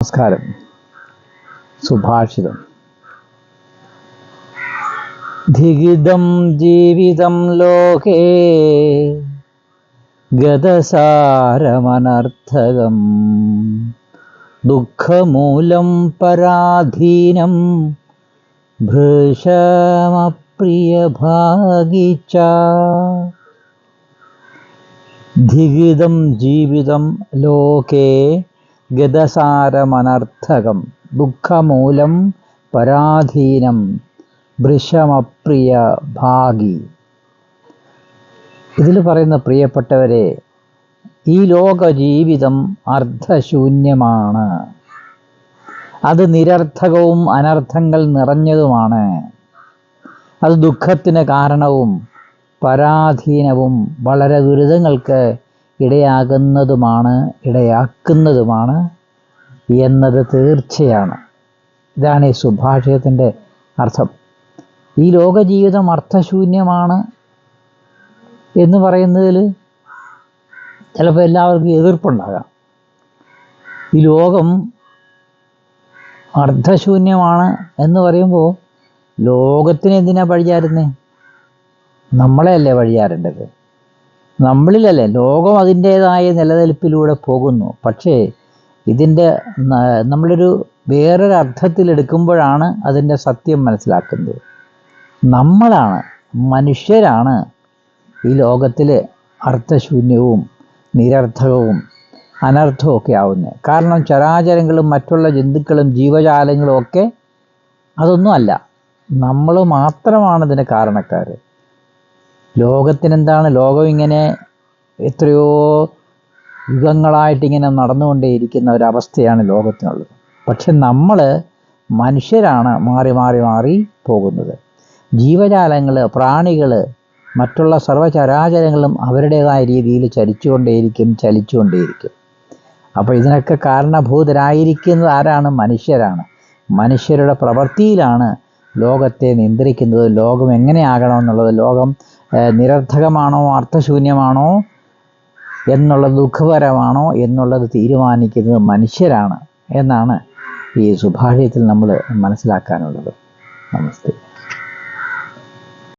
നമസ്കാരം. സുഭാഷിതം. ധിഗിതം ജീവിതം ലോകേ ഗതസാരമനർത്ഥകം ദുഃഖമൂലം പരാധീനം ഭൃശമപ്രിയഭാഗിച്ച. ധിഗിതം ജീവിതം ലോകേ ഗതസാരമനർത്ഥകം ദുഃഖമൂലം പരാധീനം ഭൃശമപ്രിയ ഭാഗി. ഇതിൽ പറയുന്ന പ്രിയപ്പെട്ടവരെ, ഈ ലോക ജീവിതം അർത്ഥശൂന്യമാണ്. അത് നിരർത്ഥകവും അനർത്ഥങ്ങൾ നിറഞ്ഞതുമാണ്. അത് ദുഃഖത്തിന് കാരണവും പരാധീനവും വളരെ ദുരിതങ്ങൾക്ക് ഇടയാക്കുന്നതുമാണ് എന്നത് തീർച്ചയാണ്. ഇതാണ് ഈ സുഭാഷിതത്തിൻ്റെ അർത്ഥം. ഈ ലോക ജീവിതം അർത്ഥശൂന്യമാണ് എന്ന് പറയുന്നതിൽ ചിലപ്പോൾ എല്ലാവർക്കും എതിർപ്പുണ്ടാകാം. ഈ ലോകം അർത്ഥശൂന്യമാണ് എന്ന് പറയുമ്പോൾ ലോകത്തിന് എന്തിനാ പഴിചാരുന്നേ? നമ്മളെയല്ലേ പഴിചാരേണ്ടത്? നമ്മളിലല്ലേ. ലോകം അതിൻ്റേതായ നിലനിൽപ്പിലൂടെ പോകുന്നു. പക്ഷേ ഇതിൻ്റെ നമ്മളൊരു വേറൊരു അർത്ഥത്തിലെടുക്കുമ്പോഴാണ് അതിൻ്റെ സത്യം മനസ്സിലാക്കുന്നത്. നമ്മളാണ്, മനുഷ്യരാണ് ഈ ലോകത്തിൽ അർത്ഥശൂന്യവും നിരർത്ഥകവും അനർത്ഥവും ഒക്കെ ആവുന്നത്. കാരണം ചരാചരങ്ങളും മറ്റുള്ള ജന്തുക്കളും ജീവജാലങ്ങളും ഒക്കെ അതൊന്നുമല്ല, നമ്മൾ മാത്രമാണ് ഇതിന് കാരണക്കാർ. ലോകത്തിനെന്താണ്? ലോകം ഇങ്ങനെ എത്രയോ യുഗങ്ങളായിട്ടിങ്ങനെ നടന്നുകൊണ്ടേയിരിക്കുന്ന ഒരവസ്ഥയാണ് ലോകത്തിനുള്ളത്. പക്ഷെ നമ്മൾ മനുഷ്യരാണ് മാറി മാറി മാറി പോകുന്നത്. ജീവജാലങ്ങൾ, പ്രാണികൾ, മറ്റുള്ള സർവ്വചരാചരങ്ങളും അവരുടേതായ രീതിയിൽ ചലിച്ചുകൊണ്ടേയിരിക്കും. അപ്പോൾ ഇതിനൊക്കെ കാരണഭൂതരായിരിക്കുന്നത് ആരാണ്? മനുഷ്യരാണ്. മനുഷ്യരുടെ പ്രവൃത്തിയിലാണ് ലോകത്തെ നിയന്ത്രിക്കുന്നത്. ലോകം എങ്ങനെയാകണമെന്നുള്ളത്, ലോകം നിരർത്ഥകമാണോ അർത്ഥശൂന്യമാണോ എന്നുള്ളത്, ദുഃഖകരമാണോ എന്നുള്ളത് തീരുമാനിക്കുന്നത് മനുഷ്യരാണ് എന്നാണ് ഈ സുഭാഷിതത്തിൽ നമ്മൾ മനസ്സിലാക്കാനുള്ളത്. നമസ്തേ.